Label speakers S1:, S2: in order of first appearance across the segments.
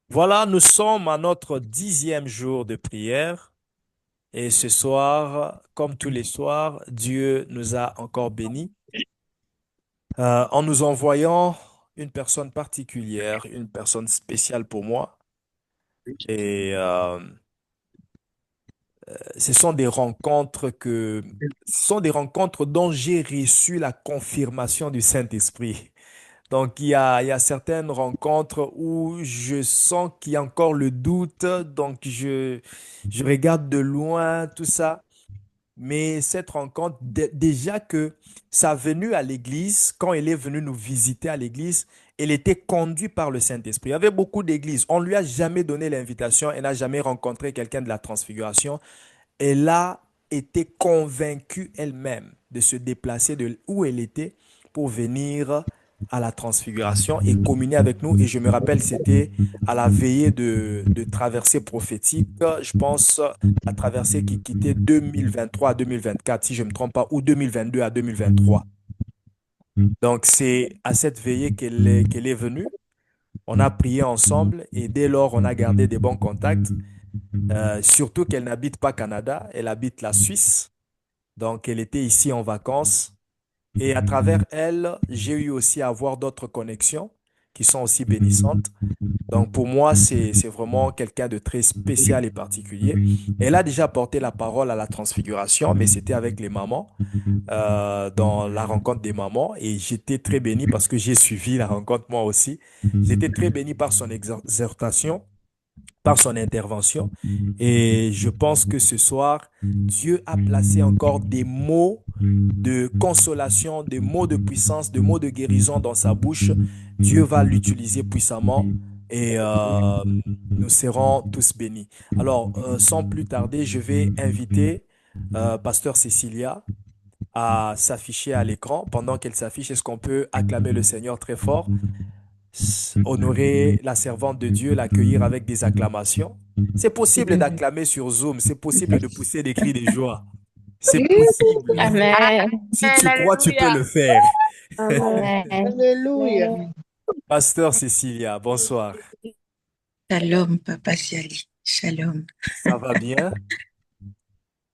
S1: Voilà, nous sommes à notre 10e jour de prière et ce soir, comme tous les soirs, Dieu nous a encore bénis en nous envoyant une personne particulière, une personne spéciale pour moi. Et ce sont des ce sont des rencontres dont j'ai reçu la confirmation du Saint-Esprit. Donc, il y a certaines rencontres où je sens qu'il y a encore le doute, donc je regarde de loin tout ça. Mais cette rencontre, déjà que sa venue à l'église, quand il est venu nous visiter à l'église, elle était conduite par le Saint-Esprit. Il y avait beaucoup d'églises. On ne lui a jamais donné l'invitation. Elle n'a jamais rencontré quelqu'un de la transfiguration. Elle a été convaincue elle-même de se déplacer de où elle était pour venir à la transfiguration et communier avec nous. Et je me rappelle, c'était à la veillée de traversée prophétique, je pense, la traversée qui quittait 2023 à 2024, si je ne me trompe pas, ou 2022 à 2023. Donc, c'est à cette veillée qu'elle est venue. On a prié ensemble et dès lors, on a gardé des bons contacts. Surtout qu'elle n'habite pas Canada, elle habite la Suisse. Donc, elle était ici en vacances. Et à travers elle, j'ai eu aussi à avoir d'autres connexions qui sont aussi bénissantes. Donc, pour moi, c'est vraiment quelqu'un de très spécial et particulier. Elle a déjà porté la parole à la transfiguration, mais c'était avec les mamans, dans la rencontre des mamans. Et j'étais très béni parce que j'ai suivi la rencontre moi aussi. J'étais très béni par son exhortation, par son intervention. Et je pense que ce soir, Dieu a placé encore des mots de consolation, des mots de puissance, des mots de guérison dans sa bouche. Dieu va l'utiliser puissamment et nous serons tous bénis. Alors, sans plus tarder, je vais inviter Pasteur Cécilia à s'afficher à l'écran. Pendant qu'elle s'affiche, est-ce qu'on peut acclamer le Seigneur très fort, honorer la servante de Dieu, l'accueillir avec des acclamations? C'est possible d'acclamer sur Zoom, c'est possible de pousser des cris de joie. C'est possible.
S2: Amen.
S1: Si tu crois, tu peux
S3: Alléluia.
S1: le faire.
S2: Amen.
S3: Alléluia.
S1: Pasteur Cécilia, bonsoir.
S4: Shalom, Papa Siali. Shalom.
S1: Ça va bien?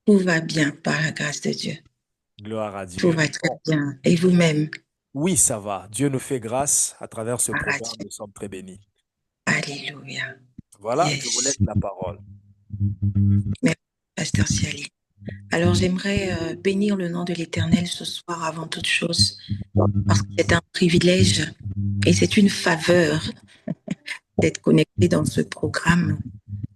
S4: Tout va bien par la grâce de Dieu.
S1: Gloire à
S4: Tout
S1: Dieu.
S4: va très
S1: Bon,
S4: bien. Et vous-même?
S1: oui, ça va. Dieu nous fait grâce à travers ce
S4: Ah,
S1: programme. Nous sommes très bénis.
S4: Alléluia.
S1: Voilà, je vous laisse
S4: Yes.
S1: la parole.
S4: Merci, Pasteur Siali. Alors, j'aimerais bénir le nom de l'Éternel ce soir avant toute chose, parce que c'est un privilège et c'est une faveur d'être connecté dans ce programme.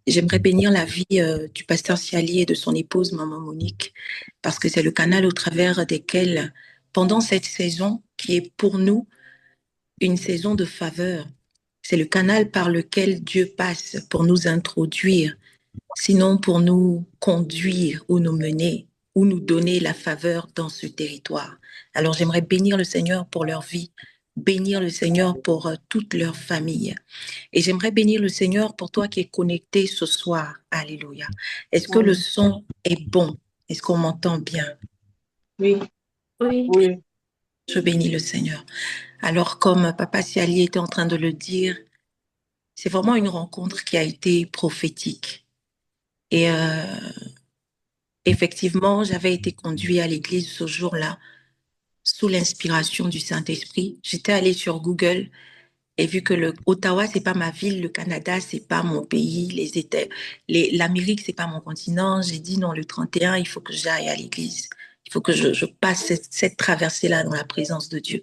S4: J'aimerais bénir la vie du pasteur Siali et de son épouse, Maman Monique, parce que c'est le canal au travers desquels, pendant cette saison, qui est pour nous une saison de faveur, c'est le canal par lequel Dieu passe pour nous introduire, sinon pour nous conduire ou nous mener ou nous donner la faveur dans ce territoire. Alors j'aimerais bénir le Seigneur pour leur vie, bénir le Seigneur pour toute leur famille. Et j'aimerais bénir le Seigneur pour toi qui es connecté ce soir. Alléluia. Est-ce que le son est bon? Est-ce qu'on m'entend bien?
S3: Oui,
S2: Oui.
S3: oui.
S4: Je bénis le Seigneur. Alors, comme Papa Siali était en train de le dire, c'est vraiment une rencontre qui a été prophétique. Et effectivement, j'avais été conduite à l'église ce jour-là sous l'inspiration du Saint-Esprit. J'étais allée sur Google et vu que le Ottawa, c'est pas ma ville, le Canada, c'est pas mon pays, l'Amérique, c'est pas mon continent, j'ai dit non, le 31, il faut que j'aille à l'église. Il faut que je passe cette traversée-là dans la présence de Dieu.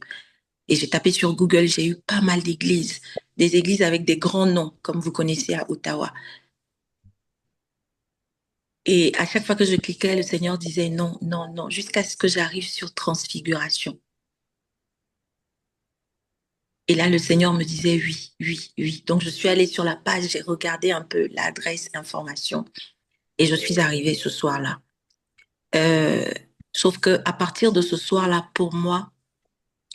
S4: Et j'ai tapé sur Google, j'ai eu pas mal d'églises, des églises avec des grands noms, comme vous connaissez à Ottawa. Et à chaque fois que je cliquais, le Seigneur disait non, non, non, jusqu'à ce que j'arrive sur Transfiguration. Et là, le Seigneur me disait oui, oui, oui. Donc, je suis allée sur la page, j'ai regardé un peu l'adresse, l'information, et je suis arrivée ce soir-là. Euh, Sauf que à partir de ce soir-là, pour moi,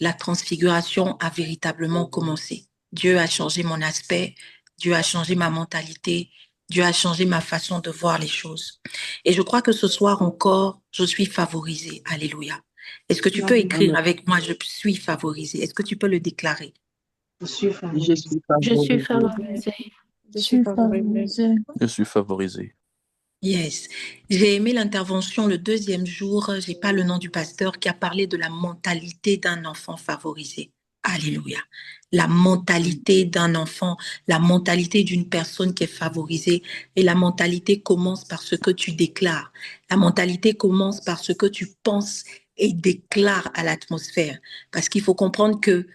S4: la transfiguration a véritablement commencé. Dieu a changé mon aspect, Dieu a changé ma mentalité, Dieu a changé ma façon de voir les choses. Et je crois que ce soir encore, je suis favorisée. Alléluia. Est-ce que tu peux écrire avec moi, je suis favorisée? Est-ce que tu peux le déclarer?
S3: Je suis
S2: Je
S3: favorisée.
S2: suis favorisée.
S3: Je suis favorisée.
S5: Je suis favorisé.
S4: Yes. J'ai aimé l'intervention le deuxième jour. J'ai pas le nom du pasteur qui a parlé de la mentalité d'un enfant favorisé. Alléluia. La mentalité d'un enfant, la mentalité d'une personne qui est favorisée. Et la mentalité commence par ce que tu déclares. La mentalité commence par ce que tu penses et déclares à l'atmosphère. Parce qu'il faut comprendre que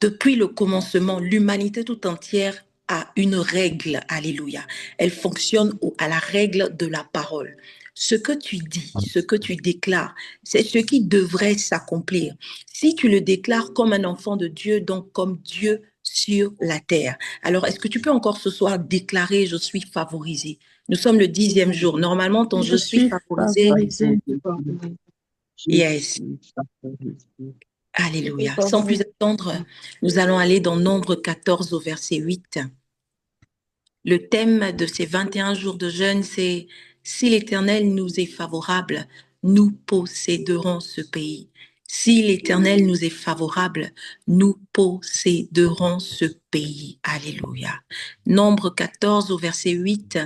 S4: depuis le commencement, l'humanité tout entière a une règle. Alléluia. Elle fonctionne à la règle de la parole. Ce que tu dis, ce que tu déclares, c'est ce qui devrait s'accomplir. Si tu le déclares comme un enfant de Dieu, donc comme Dieu sur la terre. Alors, est-ce que tu peux encore ce soir déclarer « Je suis favorisé ». Nous sommes le 10e jour. Normalement, ton « Je suis favorisé ». Yes. Alléluia. Sans plus attendre, nous allons aller dans Nombre 14 au verset 8. Le thème de ces 21 jours de jeûne, c'est « Si l'Éternel nous est favorable, nous posséderons ce pays. Si l'Éternel nous est favorable, nous posséderons ce pays. » Alléluia. Nombre 14 au verset 8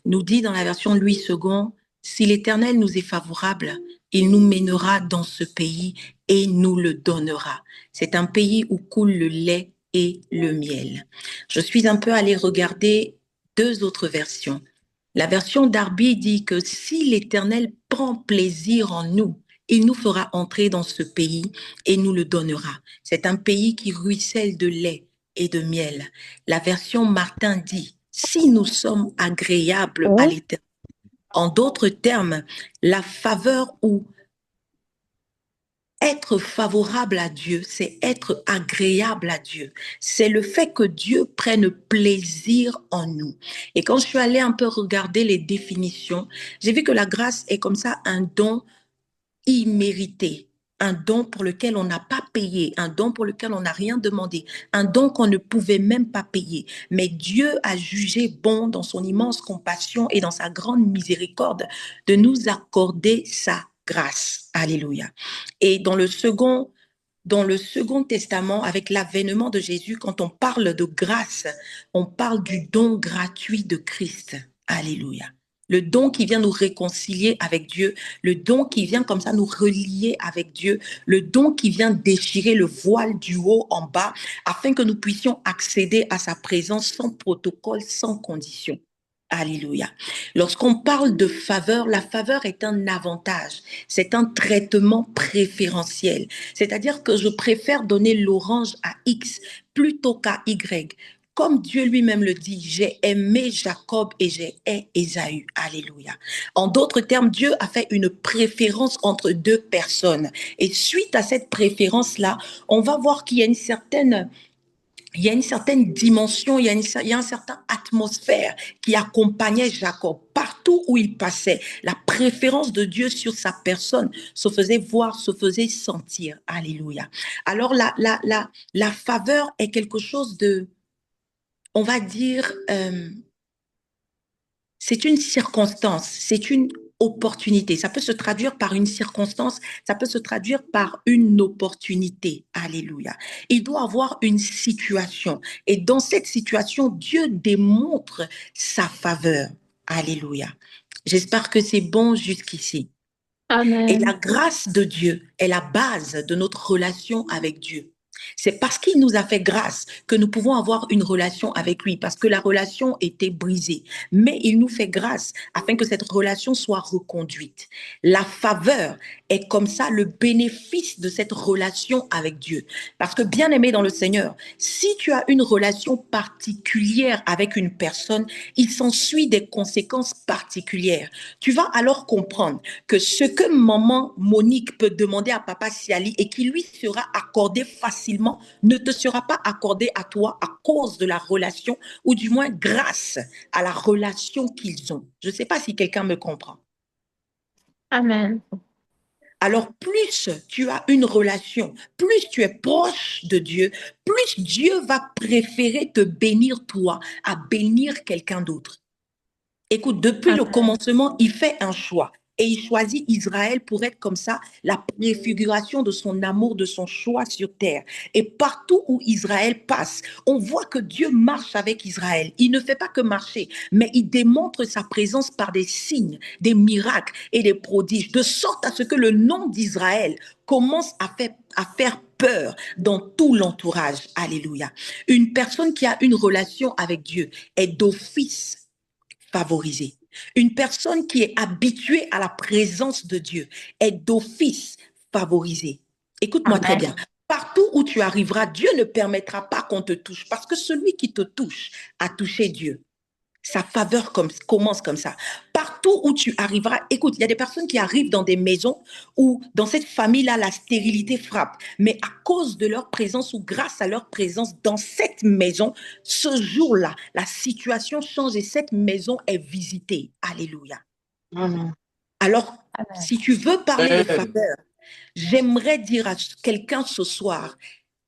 S4: nous dit dans la version Louis II, « Si l'Éternel nous est favorable, il nous mènera dans ce pays et nous le donnera. C'est un pays où coule le lait et le miel. » Je suis un peu allée regarder deux autres versions. La version Darby dit que si l'Éternel prend plaisir en nous, il nous fera entrer dans ce pays et nous le donnera. C'est un pays qui ruisselle de lait et de miel. La version Martin dit, si nous sommes agréables à l'Éternel. En d'autres termes, la faveur ou être favorable à Dieu, c'est être agréable à Dieu. C'est le fait que Dieu prenne plaisir en nous. Et quand je suis allée un peu regarder les définitions, j'ai vu que la grâce est comme ça un don immérité, un don pour lequel on n'a pas payé, un don pour lequel on n'a rien demandé, un don qu'on ne pouvait même pas payer. Mais Dieu a jugé bon dans son immense compassion et dans sa grande miséricorde de nous accorder sa grâce. Alléluia. Et dans le second Testament, avec l'avènement de Jésus, quand on parle de grâce, on parle du don gratuit de Christ. Alléluia. Le don qui vient nous réconcilier avec Dieu, le don qui vient comme ça nous relier avec Dieu, le don qui vient déchirer le voile du haut en bas, afin que nous puissions accéder à sa présence sans protocole, sans condition. Alléluia. Lorsqu'on parle de faveur, la faveur est un avantage, c'est un traitement préférentiel. C'est-à-dire que je préfère donner l'orange à X plutôt qu'à Y. Comme Dieu lui-même le dit, j'ai aimé Jacob et j'ai haï Ésaü. Alléluia. En d'autres termes, Dieu a fait une préférence entre deux personnes. Et suite à cette préférence-là, on va voir qu'il y a une certaine dimension, il y a un certain atmosphère qui accompagnait Jacob. Partout où il passait, la préférence de Dieu sur sa personne se faisait voir, se faisait sentir. Alléluia. Alors, la faveur est quelque chose de, on va dire, c'est une circonstance, c'est une opportunité. Ça peut se traduire par une circonstance, ça peut se traduire par une opportunité. Alléluia. Il doit avoir une situation. Et dans cette situation, Dieu démontre sa faveur. Alléluia. J'espère que c'est bon jusqu'ici.
S2: Amen.
S4: Et la grâce de Dieu est la base de notre relation avec Dieu. C'est parce qu'il nous a fait grâce que nous pouvons avoir une relation avec lui, parce que la relation était brisée. Mais il nous fait grâce afin que cette relation soit reconduite. La faveur est comme ça le bénéfice de cette relation avec Dieu. Parce que bien aimé dans le Seigneur, si tu as une relation particulière avec une personne, il s'ensuit des conséquences particulières. Tu vas alors comprendre que ce que maman Monique peut demander à papa Siali et qui lui sera accordé facilement ne te sera pas accordé à toi à cause de la relation ou du moins grâce à la relation qu'ils ont. Je ne sais pas si quelqu'un me comprend.
S2: Amen.
S4: Alors plus tu as une relation, plus tu es proche de Dieu, plus Dieu va préférer te bénir toi à bénir quelqu'un d'autre. Écoute, depuis le commencement, il fait un choix. Et il choisit Israël pour être comme ça la préfiguration de son amour, de son choix sur terre. Et partout où Israël passe, on voit que Dieu marche avec Israël. Il ne fait pas que marcher, mais il démontre sa présence par des signes, des miracles et des prodiges, de sorte à ce que le nom d'Israël commence à faire peur dans tout l'entourage. Alléluia. Une personne qui a une relation avec Dieu est d'office favorisée. Une personne qui est habituée à la présence de Dieu est d'office favorisée. Écoute-moi très bien. Partout où tu arriveras, Dieu ne permettra pas qu'on te touche parce que celui qui te touche a touché Dieu. Sa faveur commence comme ça. Partout où tu arriveras, écoute, il y a des personnes qui arrivent dans des maisons où, dans cette famille-là, la stérilité frappe. Mais à cause de leur présence ou grâce à leur présence dans cette maison, ce jour-là, la situation change et cette maison est visitée. Alléluia.
S3: Amen.
S4: Alors, si tu veux parler de
S1: Amen.
S4: faveur, j'aimerais dire à quelqu'un ce soir,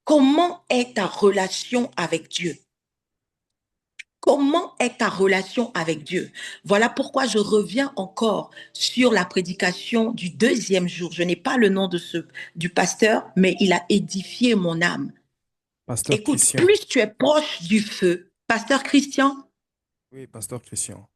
S4: comment est ta relation avec Dieu? Comment est ta relation avec Dieu? Voilà pourquoi je reviens encore sur la prédication du deuxième jour. Je n'ai pas le nom du pasteur, mais il a édifié mon âme.
S1: Pasteur
S4: Écoute,
S1: Christian.
S4: plus tu es proche du feu, pasteur Christian,
S1: Oui, Pasteur Christian.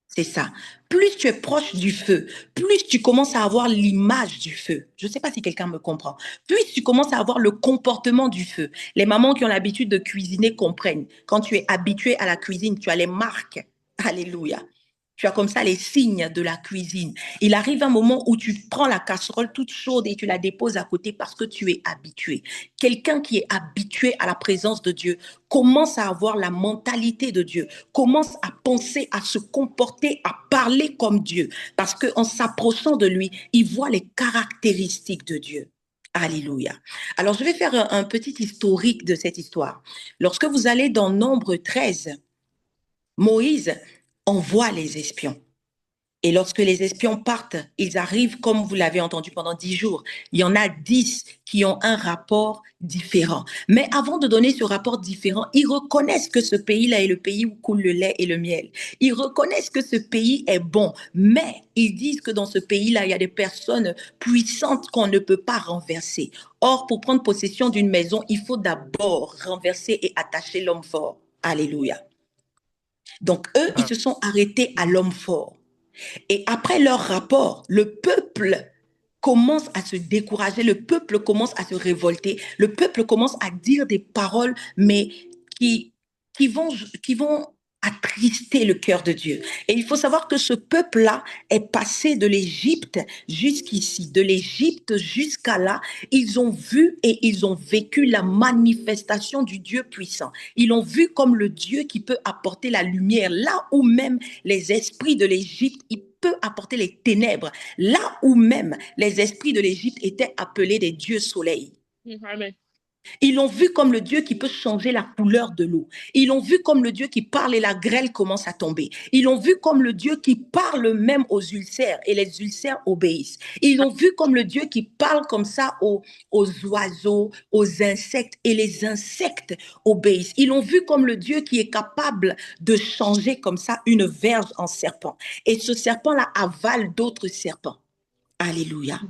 S4: c'est ça. Plus tu es proche du feu, plus tu commences à avoir l'image du feu. Je ne sais pas si quelqu'un me comprend. Plus tu commences à avoir le comportement du feu. Les mamans qui ont l'habitude de cuisiner comprennent. Quand tu es habitué à la cuisine, tu as les marques. Alléluia. Tu as comme ça les signes de la cuisine. Il arrive un moment où tu prends la casserole toute chaude et tu la déposes à côté parce que tu es habitué. Quelqu'un qui est habitué à la présence de Dieu commence à avoir la mentalité de Dieu, commence à penser, à se comporter, à parler comme Dieu. Parce qu'en s'approchant de lui, il voit les caractéristiques de Dieu. Alléluia. Alors, je vais faire un petit historique de cette histoire. Lorsque vous allez dans Nombre 13, Moïse envoie les espions. Et lorsque les espions partent, ils arrivent, comme vous l'avez entendu pendant 10 jours. Il y en a 10 qui ont un rapport différent. Mais avant de donner ce rapport différent, ils reconnaissent que ce pays-là est le pays où coule le lait et le miel. Ils reconnaissent que ce pays est bon, mais ils disent que dans ce pays-là, il y a des personnes puissantes qu'on ne peut pas renverser. Or, pour prendre possession d'une maison, il faut d'abord renverser et attacher l'homme fort. Alléluia. Donc, eux, ils se sont arrêtés à l'homme fort. Et après leur rapport, le peuple commence à se décourager, le peuple commence à se révolter, le peuple commence à dire des paroles, mais qui vont attrister le cœur de Dieu. Et il faut savoir que ce peuple-là est passé de l'Égypte jusqu'ici, de l'Égypte jusqu'à là. Ils ont vu et ils ont vécu la manifestation du Dieu puissant. Ils l'ont vu comme le Dieu qui peut apporter la lumière, là où même les esprits de l'Égypte, il peut apporter les ténèbres, là où même les esprits de l'Égypte étaient appelés des dieux soleil.
S3: Amen.
S4: Ils l'ont vu comme le Dieu qui peut changer la couleur de l'eau. Ils l'ont vu comme le Dieu qui parle et la grêle commence à tomber. Ils l'ont vu comme le Dieu qui parle même aux ulcères et les ulcères obéissent. Ils l'ont vu comme le Dieu qui parle comme ça aux oiseaux, aux insectes et les insectes obéissent. Ils l'ont vu comme le Dieu qui est capable de changer comme ça une verge en serpent. Et ce serpent-là avale d'autres serpents. Alléluia.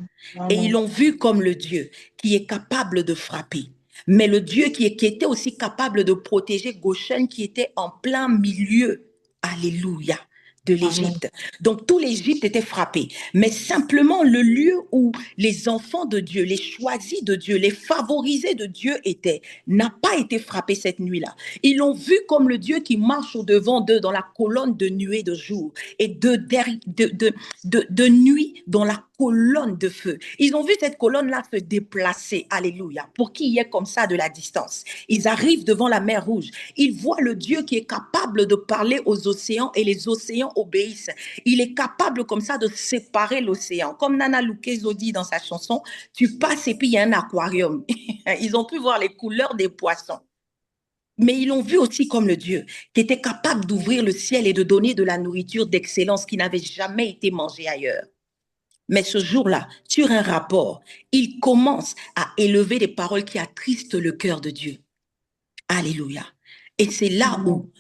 S4: Et ils l'ont vu comme le Dieu qui est capable de frapper. Mais le Dieu qui était aussi capable de protéger Goshen qui était en plein milieu. Alléluia. De l'Égypte. Donc tout l'Égypte était frappé. Mais simplement le lieu où les enfants de Dieu, les choisis de Dieu, les favorisés de Dieu étaient, n'a pas été frappé cette nuit-là. Ils l'ont vu comme le Dieu qui marche au-devant d'eux dans la colonne de nuée de jour et de nuit dans la colonne de feu. Ils ont vu cette colonne-là se déplacer. Alléluia. Pour qu'il y ait comme ça de la distance. Ils arrivent devant la mer Rouge. Ils voient le Dieu qui est capable de parler aux océans et les océans obéissent. Il est capable comme ça de séparer l'océan. Comme Nana Lukezo dit dans sa chanson, tu passes et puis il y a un aquarium. Ils ont pu voir les couleurs des poissons. Mais ils l'ont vu aussi comme le Dieu qui était capable d'ouvrir le ciel et de donner de la nourriture d'excellence qui n'avait jamais été mangée ailleurs. Mais ce jour-là, sur un rapport, il commence à élever des paroles qui attristent le cœur de Dieu. Alléluia. Et c'est là où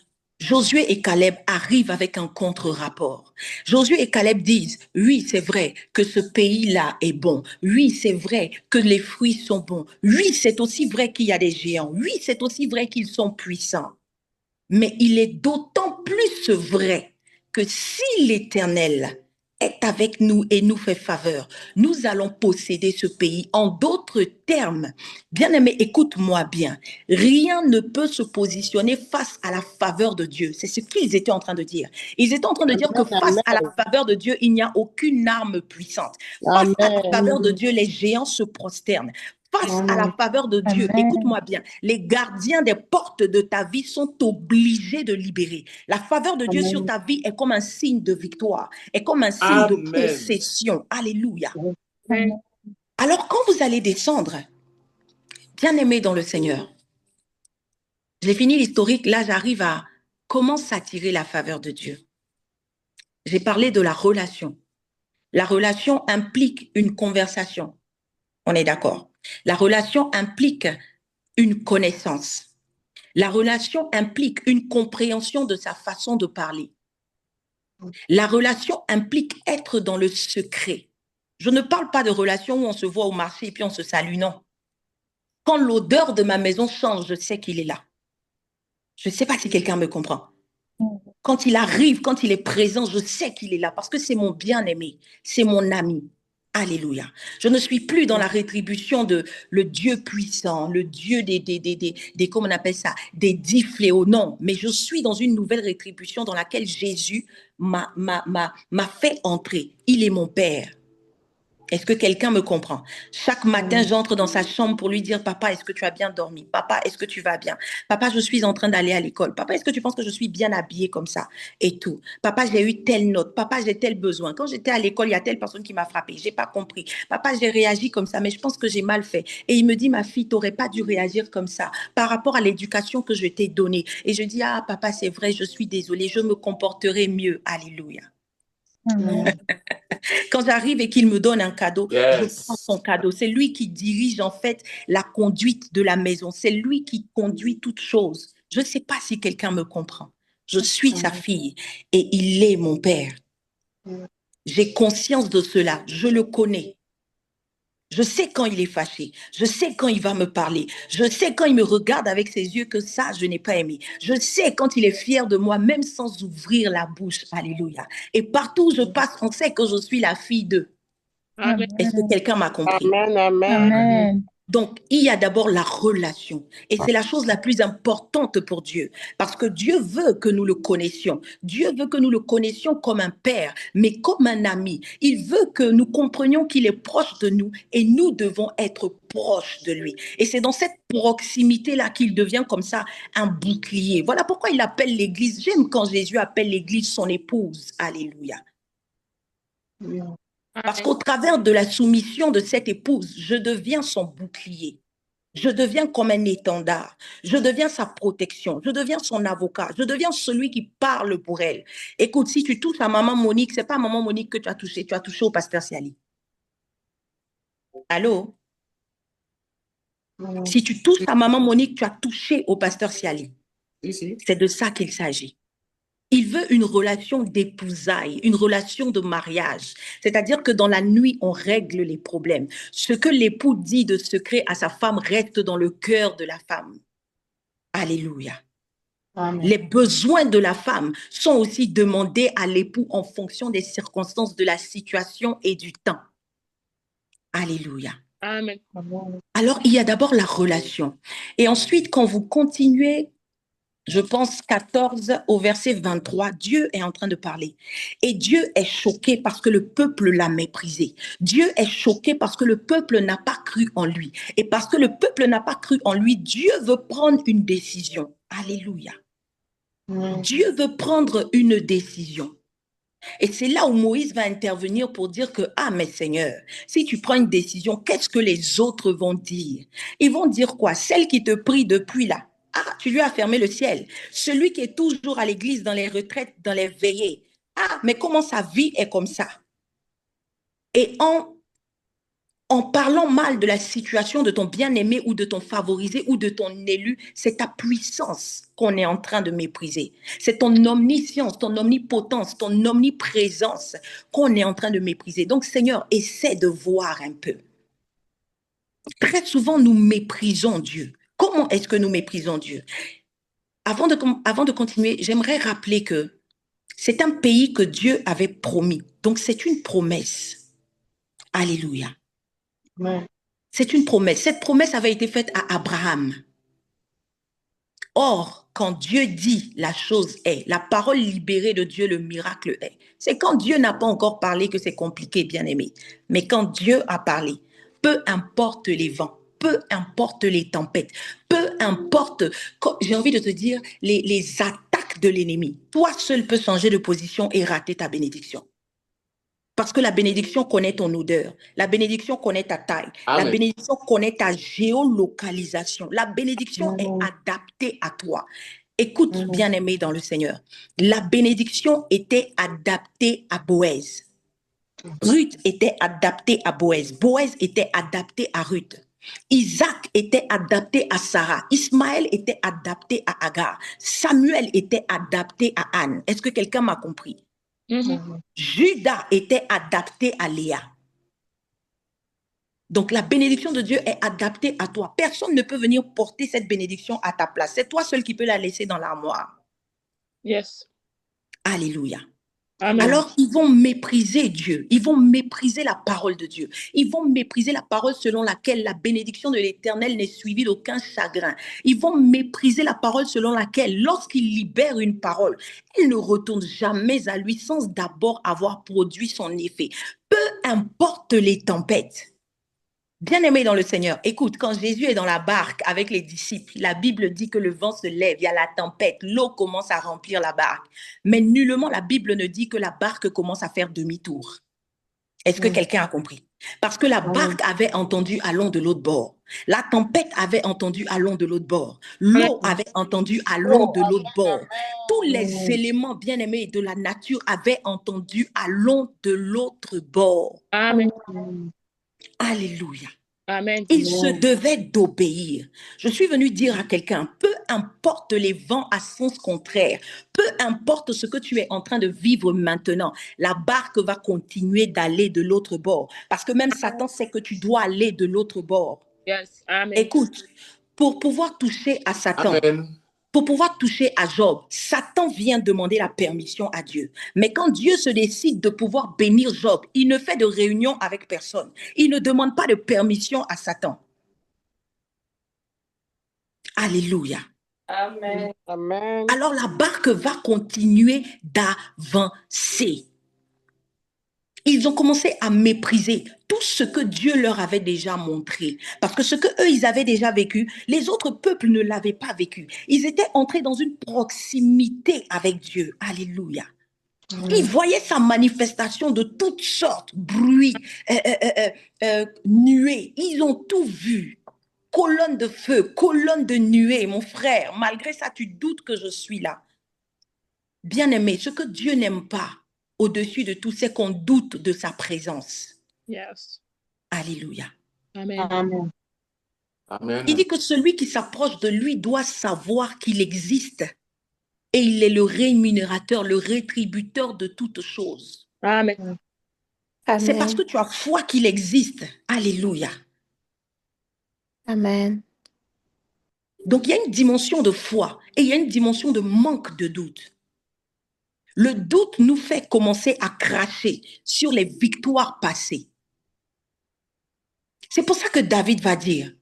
S4: Josué et Caleb arrivent avec un contre-rapport. Josué et Caleb disent, oui, c'est vrai que ce pays-là est bon. Oui, c'est vrai que les fruits sont bons. Oui, c'est aussi vrai qu'il y a des géants. Oui, c'est aussi vrai qu'ils sont puissants. Mais il est d'autant plus vrai que si l'Éternel est avec nous et nous fait faveur, nous allons posséder ce pays. En d'autres termes, bien-aimé, écoute-moi bien, rien ne peut se positionner face à la faveur de Dieu. C'est ce qu'ils étaient en train de dire. Ils étaient en train de dire que face à la faveur de Dieu, il n'y a aucune arme puissante. Face à la faveur de Dieu, les géants se prosternent. Face à la faveur de Dieu,
S2: Amen.
S4: écoute-moi bien, les gardiens des portes de ta vie sont obligés de libérer. La faveur de Dieu sur ta vie est comme un signe de victoire, est comme un signe de
S1: Amen.
S4: possession. Alléluia.
S2: Amen.
S4: Alors quand vous allez descendre, bien-aimé dans le Seigneur, j'ai fini l'historique, là j'arrive à comment s'attirer la faveur de Dieu. J'ai parlé de la relation. La relation implique une conversation. On est d'accord. La relation implique une connaissance. La relation implique une compréhension de sa façon de parler. La relation implique être dans le secret. Je ne parle pas de relation où on se voit au marché et puis on se salue, non. Quand l'odeur de ma maison change, je sais qu'il est là. Je ne sais pas si quelqu'un me comprend. Quand il arrive, quand il est présent, je sais qu'il est là parce que c'est mon bien-aimé, c'est mon ami. Alléluia. Je ne suis plus dans la rétribution de le Dieu puissant, le Dieu comment on appelle ça, des 10 fléaux. Non, mais je suis dans une nouvelle rétribution dans laquelle Jésus m'a fait entrer. Il est mon Père. Est-ce que quelqu'un me comprend? Chaque matin, j'entre dans sa chambre pour lui dire, papa, est-ce que tu as bien dormi? Papa, est-ce que tu vas bien? Papa, je suis en train d'aller à l'école. Papa, est-ce que tu penses que je suis bien habillée comme ça? Et tout. Papa, j'ai eu telle note. Papa, j'ai tel besoin. Quand j'étais à l'école, il y a telle personne qui m'a frappée. J'ai pas compris. Papa, j'ai réagi comme ça, mais je pense que j'ai mal fait. Et il me dit, ma fille, tu n'aurais pas dû réagir comme ça par rapport à l'éducation que je t'ai donnée. Et je dis, ah, papa, c'est vrai, je suis désolée. Je me comporterai mieux. Alléluia.
S2: Amen.
S4: Quand j'arrive et qu'il me donne un cadeau, je prends
S1: Yes.
S4: son cadeau. C'est lui qui dirige en fait la conduite de la maison. C'est lui qui conduit toutes choses. Je ne sais pas si quelqu'un me comprend. Je suis sa fille et il est mon père. J'ai conscience de cela. Je le connais. Je sais quand il est fâché. Je sais quand il va me parler. Je sais quand il me regarde avec ses yeux que ça, je n'ai pas aimé. Je sais quand il est fier de moi, même sans ouvrir la bouche. Alléluia. Et partout où je passe, on sait que je suis la fille d'eux.
S2: Amen.
S4: Est-ce que quelqu'un m'a compris?
S3: Amen, amen.
S2: Amen.
S4: Donc, il y a d'abord la relation. Et c'est la chose la plus importante pour Dieu. Parce que Dieu veut que nous le connaissions. Dieu veut que nous le connaissions comme un père, mais comme un ami. Il veut que nous comprenions qu'il est proche de nous et nous devons être proches de lui. Et c'est dans cette proximité-là qu'il devient comme ça un bouclier. Voilà pourquoi il appelle l'Église. J'aime quand Jésus appelle l'Église son épouse. Alléluia. Parce qu'au travers de la soumission de cette épouse, je deviens son bouclier. Je deviens comme un étendard. Je deviens sa protection. Je deviens son avocat. Je deviens celui qui parle pour elle. Écoute, si tu touches à maman Monique, c'est pas maman Monique que tu as touché. Tu as touché au pasteur Siali. Allô? Si tu touches à maman Monique, tu as touché au pasteur Siali. C'est de ça qu'il s'agit. Il veut une relation d'épousailles, une relation de mariage. C'est-à-dire que dans la nuit, on règle les problèmes. Ce que l'époux dit de secret à sa femme reste dans le cœur de la femme. Alléluia.
S3: Amen.
S4: Les besoins de la femme sont aussi demandés à l'époux en fonction des circonstances de la situation et du temps. Alléluia.
S3: Amen.
S4: Alors, il y a d'abord la relation. Et ensuite, quand vous continuez, je pense 14 au verset 23, Dieu est en train de parler. Et Dieu est choqué parce que le peuple l'a méprisé. Dieu est choqué parce que le peuple n'a pas cru en lui. Et parce que le peuple n'a pas cru en lui, Dieu veut prendre une décision. Alléluia. Dieu veut prendre une décision. Et c'est là où Moïse va intervenir pour dire que, ah, mais Seigneur, si tu prends une décision, qu'est-ce que les autres vont dire? Ils vont dire quoi? Celle qui te prie depuis là. Ah, tu lui as fermé le ciel. Celui qui est toujours à l'église, dans les retraites, dans les veillées. Ah, mais comment sa vie est comme ça? Et en en parlant mal de la situation de ton bien-aimé ou de ton favorisé ou de ton élu, c'est ta puissance qu'on est en train de mépriser. C'est ton omniscience, ton omnipotence, ton omniprésence qu'on est en train de mépriser. Donc, Seigneur, essaie de voir un peu. Très souvent, nous méprisons Dieu. Comment est-ce que nous méprisons Dieu? Avant de continuer, j'aimerais rappeler que c'est un pays que Dieu avait promis. Donc, c'est une promesse. Alléluia.
S3: Amen.
S4: C'est une promesse. Cette promesse avait été faite à Abraham. Or, quand Dieu dit, la chose est. La parole libérée de Dieu, le miracle est. C'est quand Dieu n'a pas encore parlé que c'est compliqué, bien-aimé. Mais quand Dieu a parlé, peu importe les vents, peu importe les tempêtes, peu importe, j'ai envie de te dire, les attaques de l'ennemi, toi seul peux changer de position et rater ta bénédiction. Parce que la bénédiction connaît ton odeur. La bénédiction connaît ta taille.
S5: Amen.
S4: La bénédiction connaît ta géolocalisation. La bénédiction est
S3: Amen.
S4: adaptée à toi. Écoute,
S3: Amen.
S4: bien-aimé dans le Seigneur. La bénédiction était adaptée à Boaz. Ruth était adaptée à Boaz. Boaz était adapté à Ruth. Isaac était adapté à Sarah. Ismaël était adapté à Agar. Samuel était adapté à Anne. Est-ce que quelqu'un m'a compris? Judas était adapté à Léa. Donc la bénédiction de Dieu est adaptée à toi. Personne ne peut venir porter cette bénédiction à ta place. C'est toi seul qui peux la laisser dans l'armoire.
S2: Yes.
S4: Alléluia.
S2: Amen.
S4: Alors, ils vont mépriser Dieu. Ils vont mépriser la parole de Dieu. Ils vont mépriser la parole selon laquelle la bénédiction de l'Éternel n'est suivie d'aucun chagrin. Ils vont mépriser la parole selon laquelle, lorsqu'il libère une parole, elle ne retourne jamais à lui sans d'abord avoir produit son effet. Peu importe les tempêtes. Bien-aimé dans le Seigneur, écoute, quand Jésus est dans la barque avec les disciples, la Bible dit que le vent se lève, il y a la tempête, l'eau commence à remplir la barque. Mais nullement la Bible ne dit que la barque commence à faire demi-tour. Est-ce que quelqu'un a compris? Parce que la barque avait entendu allons de l'autre bord. La tempête avait entendu allons de l'autre bord. L'eau avait entendu allons de l'autre bord. Tous les éléments bien-aimés de la nature avaient entendu allons de l'autre bord.
S2: Amen.
S4: Alléluia.
S2: Amen.
S4: Il se devait d'obéir. Je suis venue dire à quelqu'un, peu importe les vents à sens contraire, peu importe ce que tu es en train de vivre maintenant, la barque va continuer d'aller de l'autre bord. Parce que même Satan sait que tu dois aller de l'autre bord.
S2: Yes. Amen.
S4: Écoute, pour pouvoir toucher à Satan,
S5: Amen.
S4: pour pouvoir toucher à Job, Satan vient demander la permission à Dieu. Mais quand Dieu se décide de pouvoir bénir Job, il ne fait de réunion avec personne. Il ne demande pas de permission à Satan. Alléluia.
S3: Amen.
S2: Amen.
S4: Alors la barque va continuer d'avancer. Ils ont commencé à mépriser tout ce que Dieu leur avait déjà montré. Parce que ce que eux, ils avaient déjà vécu, les autres peuples ne l'avaient pas vécu. Ils étaient entrés dans une proximité avec Dieu. Alléluia. Ils voyaient sa manifestation de toutes sortes, bruit, nuées. Ils ont tout vu. Colonne de feu, colonne de nuée, mon frère. Malgré ça, tu doutes que je suis là. Bien-aimé, ce que Dieu n'aime pas, au-dessus de tout, c'est qu'on doute de sa présence.
S2: Yes.
S4: Alléluia.
S2: Amen.
S3: Amen.
S5: Amen.
S4: Il dit que celui qui s'approche de lui doit savoir qu'il existe et il est le rémunérateur, le rétributeur de toutes choses.
S2: Amen.
S4: C'est parce que tu as foi qu'il existe. Alléluia.
S6: Amen.
S4: Donc, il y a une dimension de foi et il y a une dimension de manque de doute. Le doute nous fait commencer à cracher sur les victoires passées. C'est pour ça que David va dire,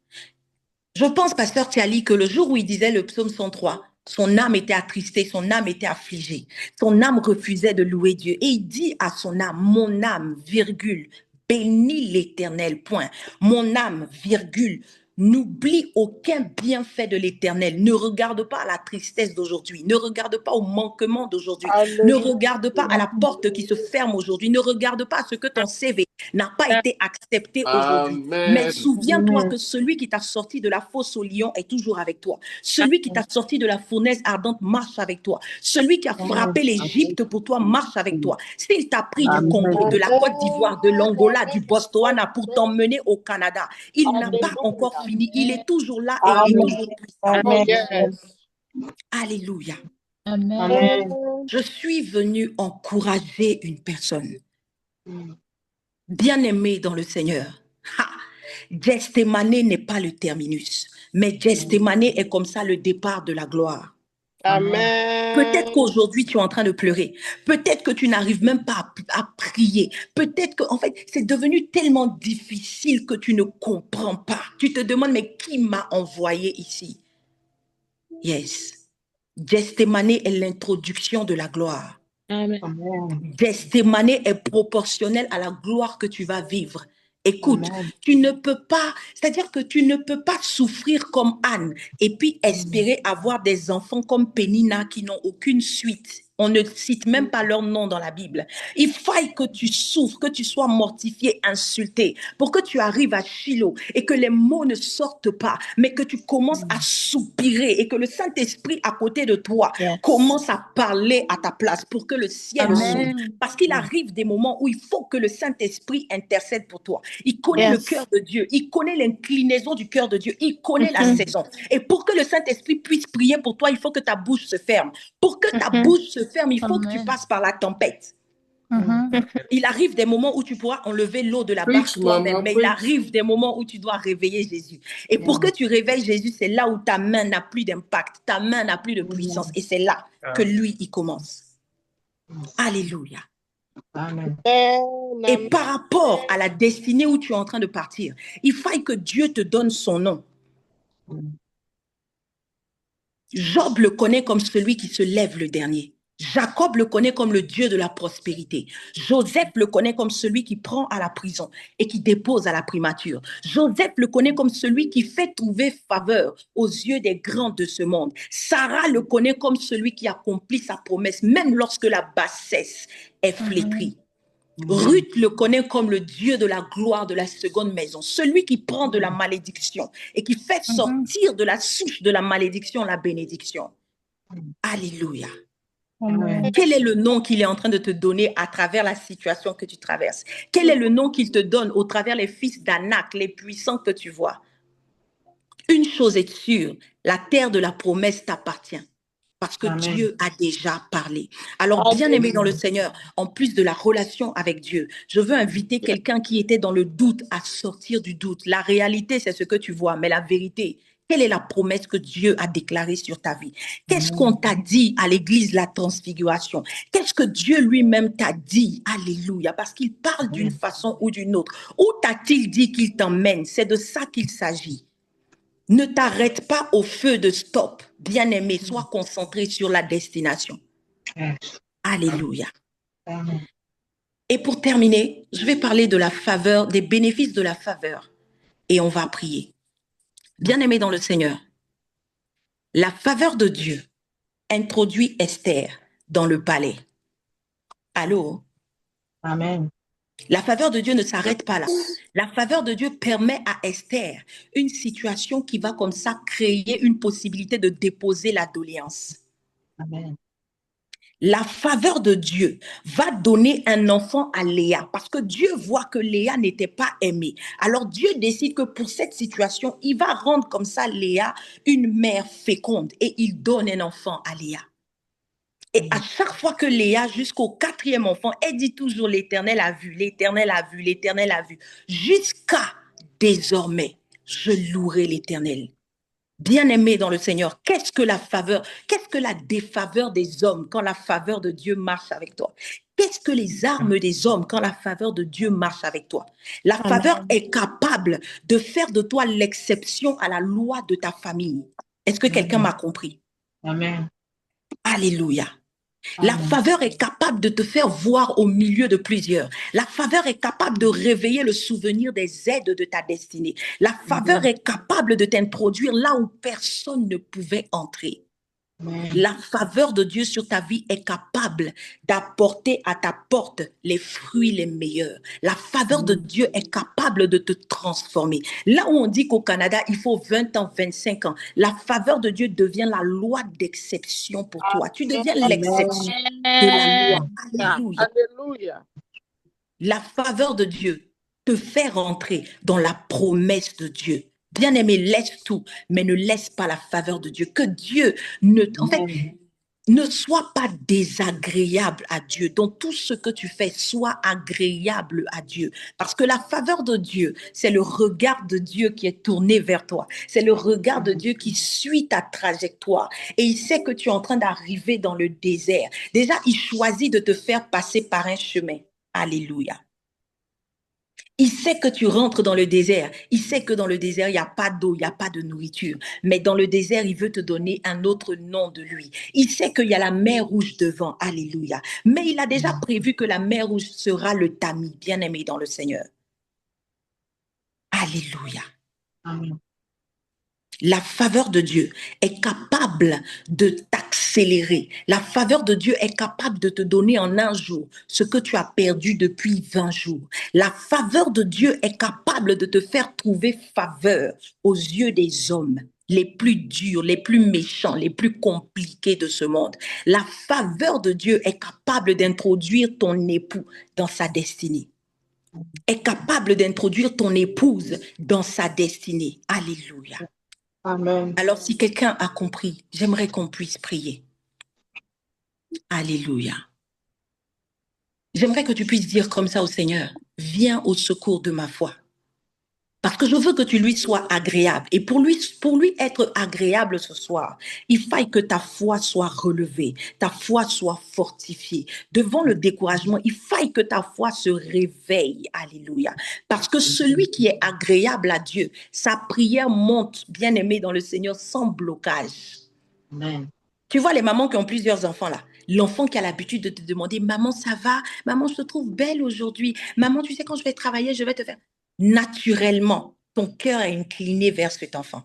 S4: je pense, pasteur Tiali, que le jour où il disait le psaume 103, son âme était attristée, son âme était affligée, son âme refusait de louer Dieu. Et il dit à son âme, mon âme, virgule, bénis l'Éternel, point. Mon âme, virgule, N'oublie aucun bienfait de l'Éternel. Ne regarde pas à la tristesse d'aujourd'hui. Ne regarde pas au manquement d'aujourd'hui. Ne regarde pas à la porte qui se ferme aujourd'hui. Ne regarde pas à ce que ton CV n'a pas été accepté aujourd'hui. Mais souviens-toi que celui qui t'a sorti de la fosse au lion est toujours avec toi. Celui qui t'a sorti de la fournaise ardente marche avec toi. Celui qui a frappé l'Égypte pour toi marche avec toi. S'il t'a pris du Congo, de la Côte d'Ivoire, de l'Angola, du Botswana pour t'emmener au Canada, il n'a pas encore fini. Il est toujours là et il est toujours puissant. Alléluia.
S3: Amen.
S4: Je suis venue encourager une personne bien-aimée dans le Seigneur. Gethsemane n'est pas le terminus, mais Gethsemane est comme ça le départ de la gloire.
S3: Amen.
S4: Peut-être qu'aujourd'hui, tu es en train de pleurer. Peut-être que tu n'arrives même pas à prier. Peut-être que, en fait, c'est devenu tellement difficile que tu ne comprends pas. Tu te demandes, mais qui m'a envoyé ici? Yes. Gethsemane est l'introduction de la gloire.
S2: Amen.
S4: Gethsemane est proportionnel à la gloire que tu vas vivre. Écoute, tu ne peux pas, c'est-à-dire que tu ne peux pas souffrir comme Anne et puis espérer avoir des enfants comme Pénina qui n'ont aucune suite. On ne cite même pas leur nom dans la Bible. Il faille que tu souffres, que tu sois mortifié, insulté, pour que tu arrives à Shiloh et que les mots ne sortent pas, mais que tu commences à soupirer et que le Saint-Esprit à côté de toi commence à parler à ta place pour que le ciel s'ouvre. Parce qu'il arrive des moments où il faut que le Saint-Esprit intercède pour toi. Il connaît le cœur de Dieu, il connaît l'inclinaison du cœur de Dieu, il connaît la saison. Et pour que le Saint-Esprit puisse prier pour toi, il faut que ta bouche se ferme. Pour que ta bouche se ferme, il faut que tu passes par la tempête. Il arrive des moments où tu pourras enlever l'eau de la barque toi-même, mais il arrive des moments où tu dois réveiller Jésus. Et pour que tu réveilles Jésus, c'est là où ta main n'a plus d'impact, ta main n'a plus de puissance. Et c'est là que lui, il commence. Alléluia.
S3: Amen.
S4: Et par rapport à la destinée où tu es en train de partir, il faille que Dieu te donne son nom. Job le connaît comme celui qui se lève le dernier. Jacob le connaît comme le Dieu de la prospérité. Joseph le connaît comme celui qui prend à la prison et qui dépose à la primature. Joseph le connaît comme celui qui fait trouver faveur aux yeux des grands de ce monde. Sarah le connaît comme celui qui accomplit sa promesse, même lorsque la bassesse est flétrie. Ruth le connaît comme le Dieu de la gloire de la seconde maison, celui qui prend de la malédiction et qui fait sortir de la souche de la malédiction la bénédiction. Alléluia.
S3: Amen.
S4: Quel est le nom qu'il est en train de te donner à travers la situation que tu traverses? Quel est le nom qu'il te donne au travers les fils d'Anak, les puissants que tu vois? Une chose est sûre, la terre de la promesse t'appartient. Parce que Dieu a déjà parlé. Alors, bien-aimé dans le Seigneur, en plus de la relation avec Dieu, je veux inviter quelqu'un qui était dans le doute à sortir du doute. La réalité, c'est ce que tu vois, mais la vérité, quelle est la promesse que Dieu a déclarée sur ta vie? Qu'est-ce qu'on t'a dit à l'église La Transfiguration? Qu'est-ce que Dieu lui-même t'a dit? Alléluia, parce qu'il parle d'une façon ou d'une autre. Où t'a-t-il dit qu'il t'emmène? C'est de ça qu'il s'agit. Ne t'arrête pas au feu de stop, bien-aimé, sois concentré sur la destination. Alléluia. Et pour terminer, je vais parler de la faveur, des bénéfices de la faveur. Et on va prier. Bien-aimé dans le Seigneur, la faveur de Dieu introduit Esther dans le palais. Allô?
S3: Amen.
S4: La faveur de Dieu ne s'arrête pas là. La faveur de Dieu permet à Esther une situation qui va comme ça créer une possibilité de déposer la doléance.
S3: Amen.
S4: La faveur de Dieu va donner un enfant à Léa parce que Dieu voit que Léa n'était pas aimée. Alors Dieu décide que pour cette situation, il va rendre comme ça Léa une mère féconde et il donne un enfant à Léa. Et à chaque fois que Léa, jusqu'au 4e enfant, elle dit toujours l'Éternel a vu, l'Éternel a vu, l'Éternel a vu. Jusqu'à désormais, je louerai l'Éternel. Bien-aimé dans le Seigneur, qu'est-ce que la faveur, qu'est-ce que la défaveur des hommes quand la faveur de Dieu marche avec toi? Qu'est-ce que les armes des hommes quand la faveur de Dieu marche avec toi? La faveur est capable de faire de toi l'exception à la loi de ta famille. Est-ce que quelqu'un m'a compris?
S3: Amen.
S4: Alléluia. La
S3: Amen.
S4: faveur est capable de te faire voir au milieu de plusieurs. La faveur est capable de réveiller le souvenir des aides de ta destinée. La faveur est capable de t'introduire là où personne ne pouvait entrer.
S3: Amen.
S4: La faveur de Dieu sur ta vie est capable d'apporter à ta porte les fruits les meilleurs. La faveur de Dieu est capable de te transformer. Là où on dit qu'au Canada, il faut 20 ans, 25 ans, la faveur de Dieu devient la loi d'exception pour toi. Tu deviens l'exception de la loi. Alléluia.
S2: Alléluia.
S4: La faveur de Dieu te fait rentrer dans la promesse de Dieu. Bien-aimé, laisse tout, mais ne laisse pas la faveur de Dieu. Que Dieu ne soit pas désagréable à Dieu. Donc, tout ce que tu fais soit agréable à Dieu. Parce que la faveur de Dieu, c'est le regard de Dieu qui est tourné vers toi. C'est le regard de Dieu qui suit ta trajectoire. Et il sait que tu es en train d'arriver dans le désert. Déjà, il choisit de te faire passer par un chemin. Alléluia. Il sait que tu rentres dans le désert. Il sait que dans le désert, il n'y a pas d'eau, il n'y a pas de nourriture. Mais dans le désert, il veut te donner un autre nom de lui. Il sait qu'il y a la mer rouge devant. Alléluia. Mais il a déjà prévu que la mer rouge sera le tamis, bien-aimé dans le Seigneur. Alléluia.
S3: Amen.
S4: La faveur de Dieu est capable de t'accélérer. La faveur de Dieu est capable de te donner en un jour ce que tu as perdu depuis 20 jours. La faveur de Dieu est capable de te faire trouver faveur aux yeux des hommes les plus durs, les plus méchants, les plus compliqués de ce monde. La faveur de Dieu est capable d'introduire ton époux dans sa destinée. Est capable d'introduire ton épouse dans sa destinée. Alléluia.
S3: Amen.
S4: Alors, si quelqu'un a compris, j'aimerais qu'on puisse prier. Alléluia. J'aimerais que tu puisses dire comme ça au Seigneur, viens au secours de ma foi. Parce que je veux que tu lui sois agréable. Et pour lui être agréable ce soir, il faille que ta foi soit relevée, ta foi soit fortifiée. Devant le découragement, il faille que ta foi se réveille. Alléluia. Parce que celui qui est agréable à Dieu, sa prière monte, bien aimé dans le Seigneur, sans blocage.
S3: Amen.
S4: Tu vois les mamans qui ont plusieurs enfants là. L'enfant qui a l'habitude de te demander, maman, ça va? Maman, je te trouve belle aujourd'hui. Maman, tu sais, quand je vais travailler, je vais te faire. Naturellement, ton cœur est incliné vers cet enfant.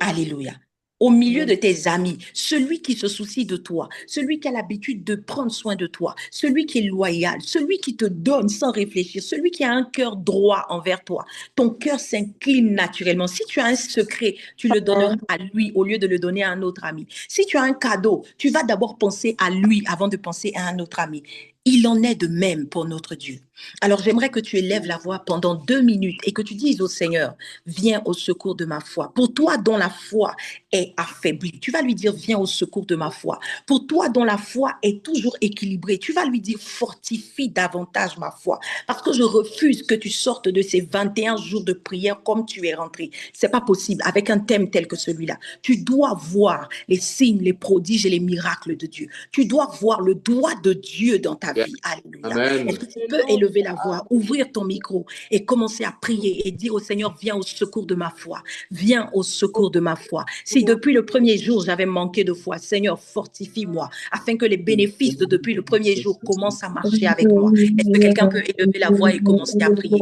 S4: Alléluia. Au milieu de tes amis, celui qui se soucie de toi, celui qui a l'habitude de prendre soin de toi, celui qui est loyal, celui qui te donne sans réfléchir, celui qui a un cœur droit envers toi, ton cœur s'incline naturellement. Si tu as un secret, tu le donneras à lui au lieu de le donner à un autre ami. Si tu as un cadeau, tu vas d'abord penser à lui avant de penser à un autre ami. Il en est de même pour notre Dieu. Alors, j'aimerais que tu élèves la voix pendant 2 minutes et que tu dises au Seigneur, viens au secours de ma foi. Pour toi dont la foi est affaiblie, tu vas lui dire, viens au secours de ma foi. Pour toi dont la foi est toujours équilibrée, tu vas lui dire, fortifie davantage ma foi. Parce que je refuse que tu sortes de ces 21 jours de prière comme tu es rentré. C'est pas possible avec un thème tel que celui-là. Tu dois voir les signes, les prodiges et les miracles de Dieu. Tu dois voir le doigt de Dieu dans ta vie. Alléluia.
S5: Amen.
S4: Est-ce que tu peux élever la voix, ouvrir ton micro et commencer à prier et dire au Seigneur, viens au secours de ma foi. Viens au secours de ma foi. Si depuis le premier jour, j'avais manqué de foi, Seigneur, fortifie-moi afin que les bénéfices de depuis le premier jour commencent à marcher avec moi. Est-ce que quelqu'un peut élever la voix et commencer à prier?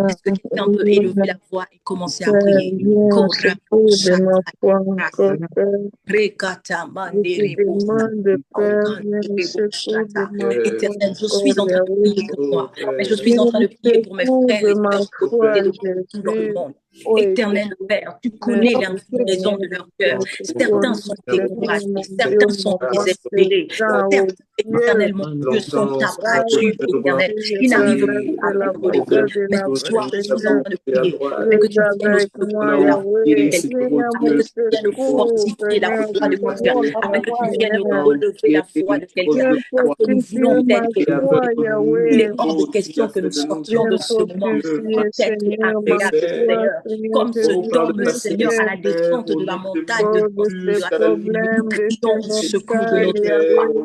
S4: Est-ce que quelqu'un peut élever la voix et commencer à prier? Éternel, je suis en train de prier pour moi, mais je suis en train de prier pour mes frères et sœurs côté de partout dans le monde. Éternel Père, tu connais l'inclinaison de leur cœur. Certains sont découragés, certains sont désespérés, certains, éternellement, Dieu, sont abattus, éternel. Ils n'arrivent plus à vivre le bien. Mais ce soir, je suis en train de prier, mais que tu viennes au secours de la foi de quelqu'un, afin que tu viennes fortifier la foi de quelqu'un, afin que tu viennes relever la foi de quelqu'un, parce que nous voulons être élevés. Il est hors de question que nous sortions de ce moment sans être agréable, Seigneur. comme ce
S5: Oh, par le
S4: homme, Seigneur, à la descente de la montagne de transfiguration.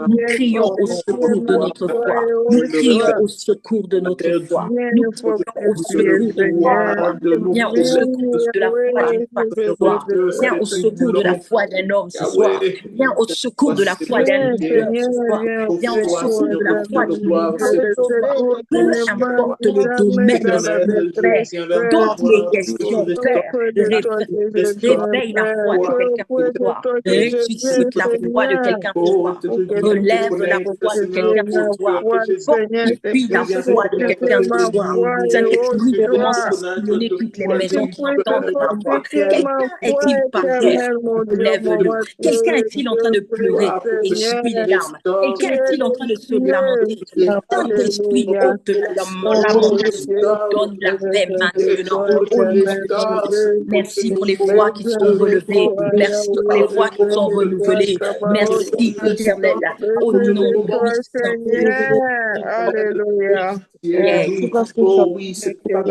S4: Nous crions au secours de notre foi. Nous crions au secours de notre foi. Nous crions au secours de notre foi. Nous crions au secours de notre foi. Viens au secours de la foi d'une femme ce soir. Viens au secours de la foi d'un homme ce soir. Viens au secours de la foi d'un leader ce soir. Viens au secours de la foi d'une leader ce soir. Peu importe le domaine, Seigneur Père, dont il est question, Père, réveille la foi de quelqu'un ce soir. Ressuscite la foi de quelqu'un ce soir. Relève la foi de quelqu'un ce soir. Fortifie la foi de quelqu'un ce soir. Saint-Esprit, commence à sillonner toutes les maisons qui entendent ma voix. Quelqu'un est-il par terre? Lève-le. Quelqu'un est-il en train de pleurer et essuie les larmes? Quelqu'un est-il en train de se lamenter? Saint-Esprit, ôte la lamentation, donne la paix maintenant au nom de Jésus. Merci pour les voix qui sont relevées. Merci pour les voix qui sont renouvelées. Merci, Éternel, au nom puissant de Jésus.
S3: Alléluia.
S4: Yes.
S5: Oh oui, c'est pas